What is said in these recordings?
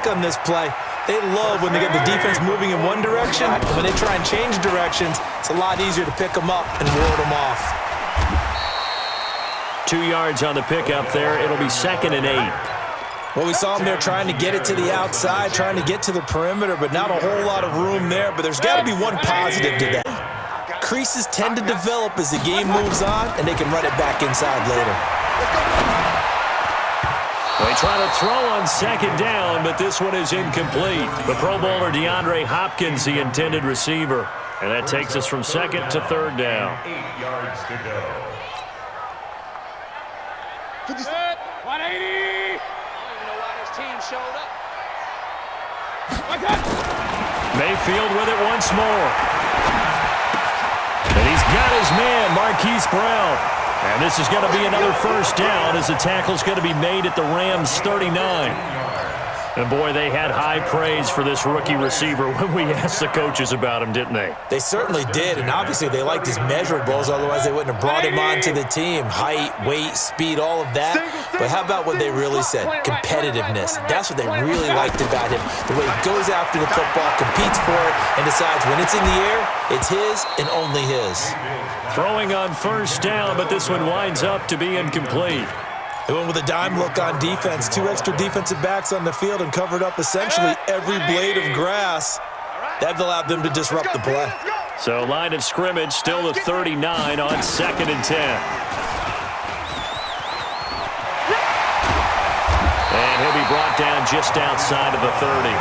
look on this play. They love when they get the defense moving in one direction, and when they try and change directions, it's a lot easier to pick them up and ward them off. 2 yards on the pickup there. It'll be 2nd and 8. Well, we saw them there trying to get it to the outside, trying to get to the perimeter, but not a whole lot of room there. But there's got to be one positive to that. Creases tend to develop as the game moves on, and they can run it back inside later. They try to throw on 2nd down, but this one is incomplete. The Pro Bowler DeAndre Hopkins, the intended receiver. And that takes us from 2nd to 3rd down. 8 yards to go. 180! Team showed up. Mayfield with it once more. And he's got his man, Marquise Brown. And this is going to be another 1st down as the tackle's going to be made at the Rams' 39. And, boy, they had high praise for this rookie receiver when we asked the coaches about him, didn't they? They certainly did, and obviously they liked his measurables, otherwise they wouldn't have brought him onto the team. Height, weight, speed, all of that. But how about what they really said? Competitiveness. That's what they really liked about him. The way he goes after the football, competes for it, and decides when it's in the air, it's his and only his. Throwing on 1st down, but this one winds up to be incomplete. They went with a dime look on defense. 2 extra defensive backs on the field and covered up essentially every blade of grass. That allowed them to disrupt the play. So line of scrimmage still the 39 on 2nd and 10. And he'll be brought down just outside of the 30.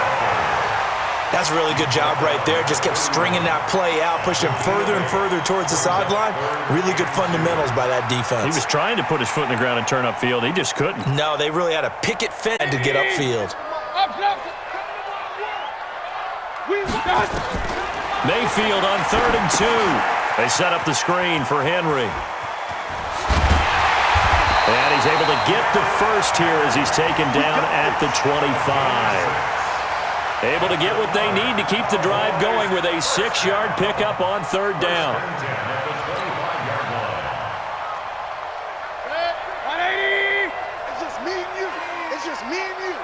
That's a really good job right there. Just kept stringing that play out, pushing further and further towards the sideline. Really good fundamentals by that defense. He was trying to put his foot in the ground and turn upfield. He just couldn't. No, they really had a picket fence to get upfield. Mayfield on 3rd and 2. They set up the screen for Henry. And he's able to get the first here as he's taken down at the 25. Able to get what they need to keep the drive going with a 6-yard pickup on 3rd down. 180! It's just me and you. It's just me and you.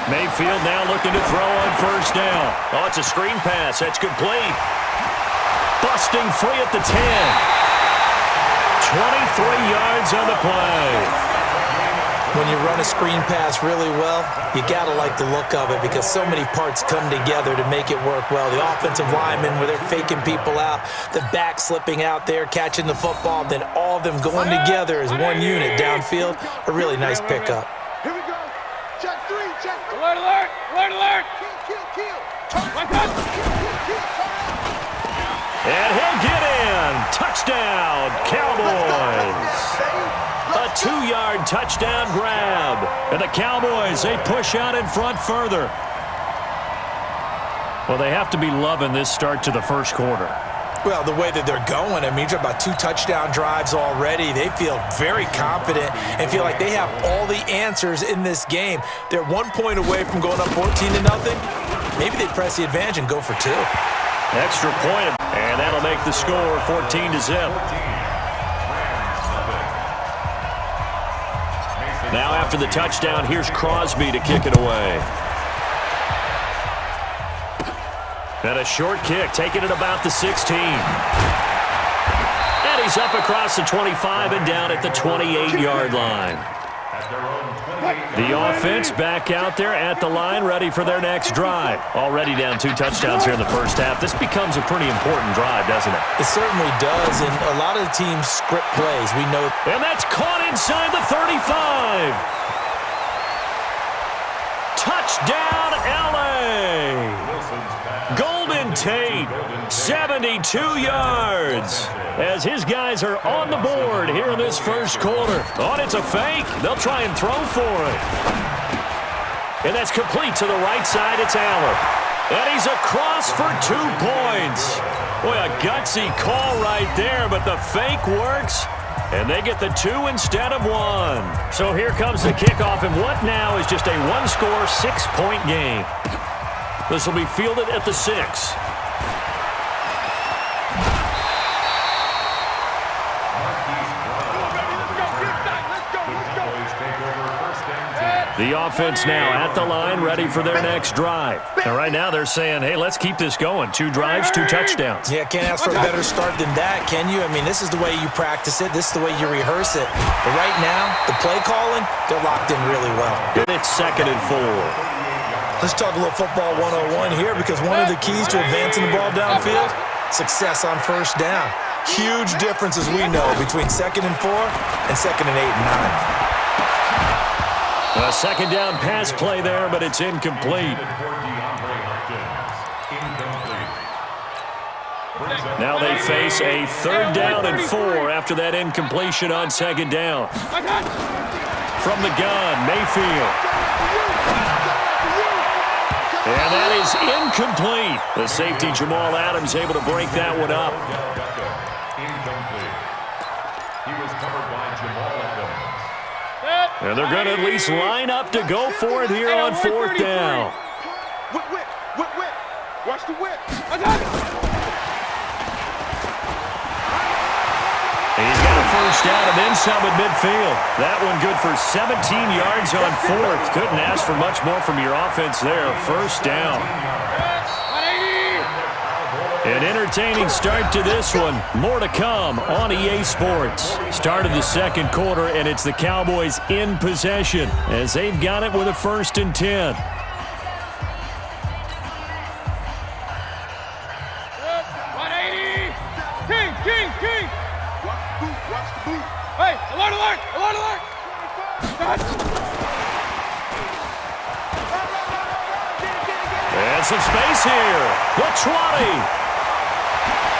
Mayfield now looking to throw on 1st down. Oh, it's a screen pass. That's complete. Busting free at the 10. 23 yards on the play. When you run a screen pass really well, you got to like the look of it because so many parts come together to make it work well. The offensive linemen, where they're faking people out, the back slipping out there, catching the football, then all of them going together as one unit downfield. A really nice pickup. Here we go. Check 3, check 3. Alert, alert, alert, alert. Kill. And he'll get in. Touchdown, Cowboys. A 2-yard touchdown grab. And the Cowboys, they push out in front further. Well, they have to be loving this start to the 1st quarter. Well, the way that they're going, I mean, you're about 2 touchdown drives already. They feel very confident and feel like they have all the answers in this game. They're 1 point away from going up 14-0. Maybe they press the advantage and go for 2. Extra point, and that'll make the score 14-0. Now after the touchdown, here's Crosby to kick it away. And a short kick, taking it about the 16. And he's up across the 25 and down at the 28-yard line. The offense back out there at the line, ready for their next drive. Already down 2 touchdowns here in the 1st half. This becomes a pretty important drive, doesn't it? It certainly does, and a lot of the teams script plays. We know. And that's caught inside the 35. Touchdown, L.A. Golden Tate, 72 yards. As his guys are on the board here in this 1st quarter. Oh, and it's a fake. They'll try and throw for it. And that's complete to the right side. It's Allen. And he's across for 2 points. Boy, a gutsy call right there, but the fake works. And they get the 2 instead of 1. So here comes the kickoff, and what now is just a 1-score, 6-point game. This will be fielded at the 6. The offense now at the line, ready for their next drive. And right now they're saying, hey, let's keep this going. 2 drives, 2 touchdowns. Yeah, can't ask for a better start than that, can you? I mean, this is the way you practice it. This is the way you rehearse it. But right now, the play calling, they're locked in really well. It's 2nd and 4. Let's talk a little football 101 here, because one of the keys to advancing the ball downfield, success on first down. Huge difference, as we know, between 2nd and 4 and 2nd and 8 and 9. A 2nd down pass play there, but it's incomplete. Now they face a 3rd down and 4 after that incompletion on 2nd down. From the gun, Mayfield. And that is incomplete. The safety, Jamal Adams, able to break that one up. And they're going to at least line up to go for it here on 4th down. Whip. Watch the whip. He's got a first down and then some at midfield. That one good for 17 yards on 4th. Couldn't ask for much more from your offense there. First down. An entertaining start to this one. More to come on EA Sports. Start of the 2nd quarter, and it's the Cowboys in possession as they've got it with a 1st and 10. King. Watch the boot. Hey, alert. And some space here. The 20.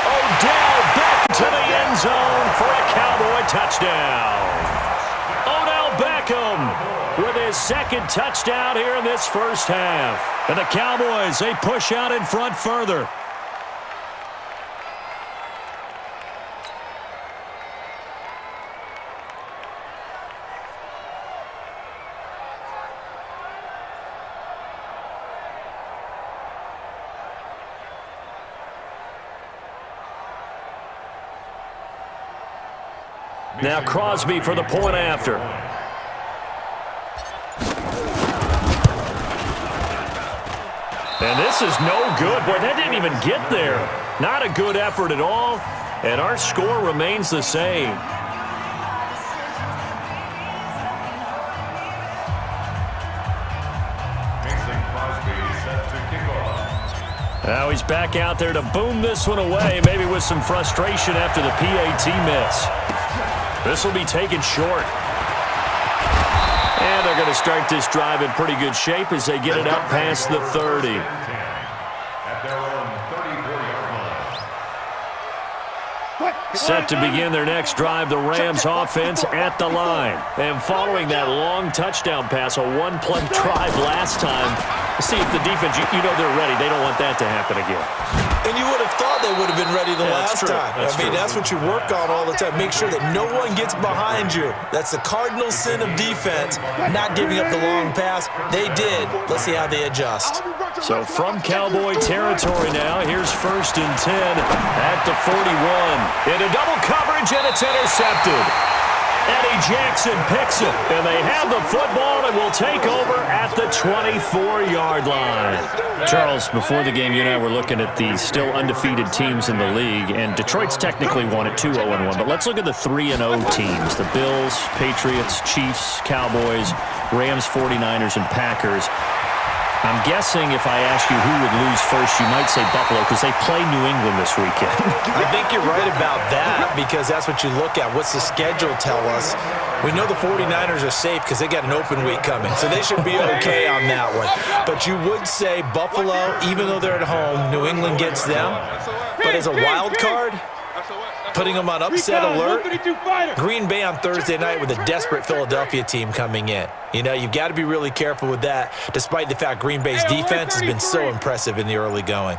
Odell back to the end zone for a Cowboy touchdown. Odell Beckham with his 2nd touchdown here in this first half. And the Cowboys, they push out in front further. Now Crosby for the point after. And this is no good. Boy, that didn't even get there. Not a good effort at all. And our score remains the same. Now he's back out there to boom this one away, maybe with some frustration after the PAT miss. This will be taken short. And they're going to start this drive in pretty good shape as they get it up past the 30. Set to begin their next drive, the Rams offense at the line. And following that long touchdown pass, a 1-play drive last time, see if the defense, you know they're ready. They don't want that to happen again. And you would have thought they would have been ready the last time. That's what you work on all the time. Make sure that no one gets behind you. That's the cardinal sin of defense, not giving up the long pass. They did. Let's see how they adjust. So from Cowboy territory now, here's 1st and 10 at the 41. Into double coverage, and it's intercepted. Eddie Jackson picks it, and they have the football and will take over at the 24-yard line. Charles, before the game, you and I were looking at the still undefeated teams in the league, and Detroit's technically won at 2-0-1, but let's look at the 3-0 teams, the Bills, Patriots, Chiefs, Cowboys, Rams, 49ers, and Packers. I'm guessing if I ask you who would lose first, you might say Buffalo because they play New England this weekend. I think you're right about that because that's what you look at. What's the schedule tell us? We know the 49ers are safe because they got an open week coming, so they should be okay on that one. But you would say Buffalo, even though they're at home, New England gets them. But as a wild card, putting them on upset alert, Green Bay on Thursday night with a desperate Philadelphia team coming in. You know, you've got to be really careful with that, despite the fact Green Bay's defense has been so impressive in the early going.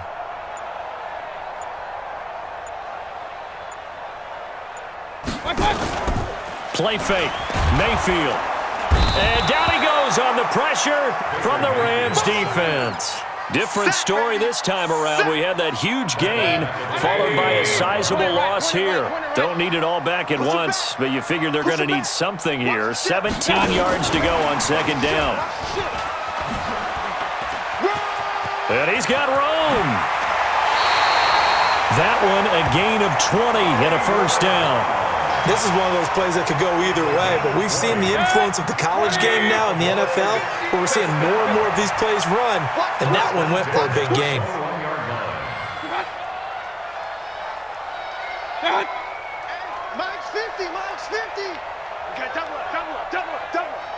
Play fake, Mayfield. And down he goes on the pressure from the Rams defense. Different story this time around. We had that huge gain followed by a sizable loss here. Don't need it all back at once, but you figure they're going to need something here. 17 yards to go on second down. And he's got room. That one a gain of 20 and a first down. This is one of those plays that could go either way, but we've seen the influence of the college game now in the NFL, where we're seeing more and more of these plays run, and that one went for a big gain. Mike's 50, Mike's 50. Okay, double up, double up, double up, double up.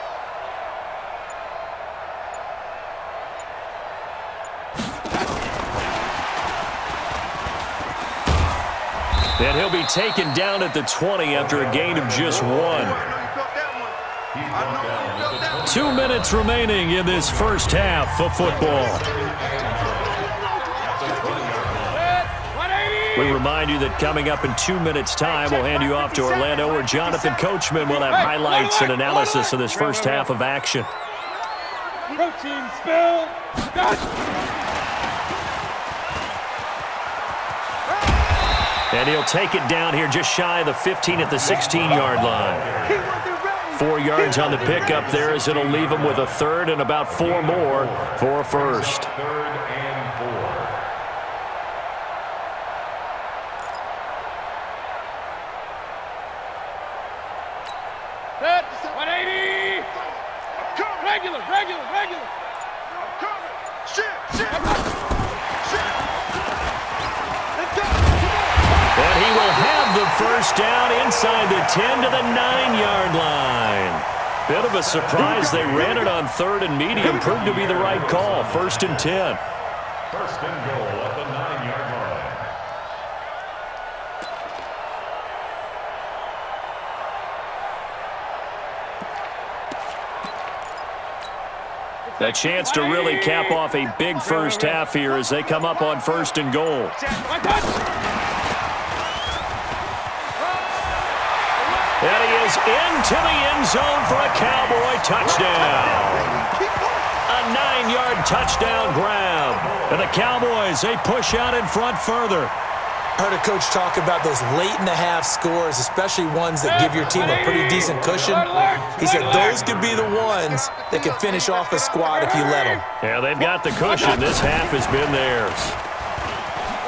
And he'll be taken down at the 20 after a gain of just 1. 2 minutes remaining in this first half of football. We remind you that coming up in 2 minutes' time, we'll hand you off to Orlando, where Jonathan Coachman will have highlights and analysis of this first half of action. Protein spill. And he'll take it down here just shy of the 15 at the 16-yard line. 4 yards on the pickup there, as it'll leave him with a third and about 4 more for a first. Third and 4. Set. 180. Regular, regular, regular. Shit, shit. And he will have the first down inside the 10 to the 9-yard line. Bit of a surprise. They ran it on third and medium. Proved to be the right call. First and 10. First and goal at the 9-yard line. A chance to really cap off a big first half here as they come up on first and goal. And he is into the end zone for a Cowboy touchdown. A 9-yard touchdown grab. And the Cowboys, they push out in front further. I heard a coach talk about those late-in-the-half scores, especially ones that give your team a pretty decent cushion. He said those could be the ones that can finish off a squad if you let them. Yeah, they've got the cushion. This half has been theirs.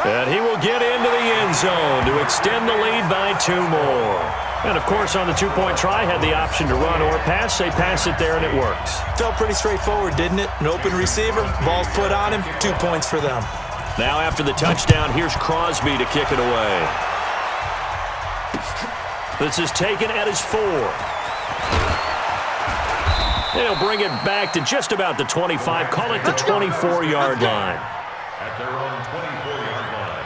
And he will get into the end zone to extend the lead by 2 more. And, of course, on the 2-point try, had the option to run or pass. They pass it there, and it works. Felt pretty straightforward, didn't it? An open receiver, ball's put on him, 2 points for them. Now, after the touchdown, here's Crosby to kick it away. This is taken at his 4. They'll bring it back to just about the 25. Call it the 24-yard line. At their own 24-yard line.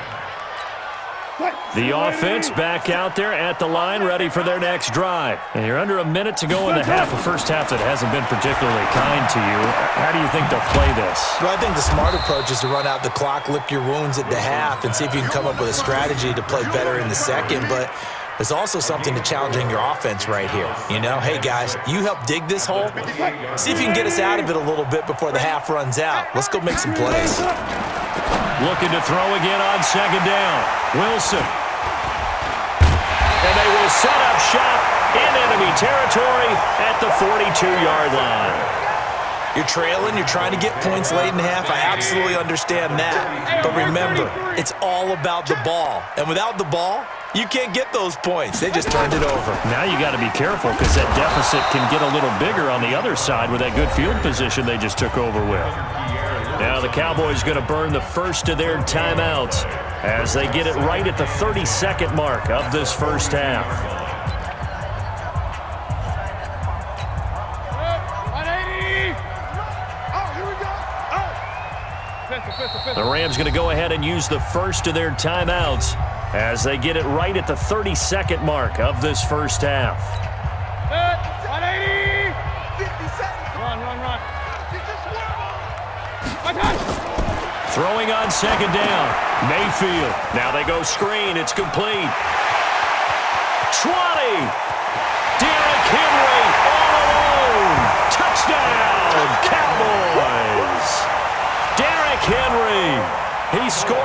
The offense back out there at the line, ready for their next drive. And you're under a minute to go in the half, a first half that hasn't been particularly kind to you. How do you think they'll play this? Well, I think the smart approach is to run out the clock, lick your wounds at the half, and see if you can come up with a strategy to play better in the second. But there's also something to challenging your offense right here. You know, hey, guys, you help dig this hole. See if you can get us out of it a little bit before the half runs out. Let's go make some plays. Looking to throw again on second down. Wilson. And they will set up shop in enemy territory at the 42-yard line. You're trailing, you're trying to get points late in the half. I absolutely understand that. But remember, it's all about the ball. And without the ball, you can't get those points. They just turned it over. Now you got to be careful because that deficit can get a little bigger on the other side with that good field position they just took over with. Now the Cowboys going to burn the first of their timeouts as they get it right at the 32nd mark of this first half. The Rams going to go ahead and use the first of their timeouts as they get it right at the 32nd mark of this first half. 180. 50 seconds. Run. Throwing on second down. Mayfield. Now they go screen. It's complete. 20. Derrick Henry all alone. Touchdown, Cowboys. Derrick he scores.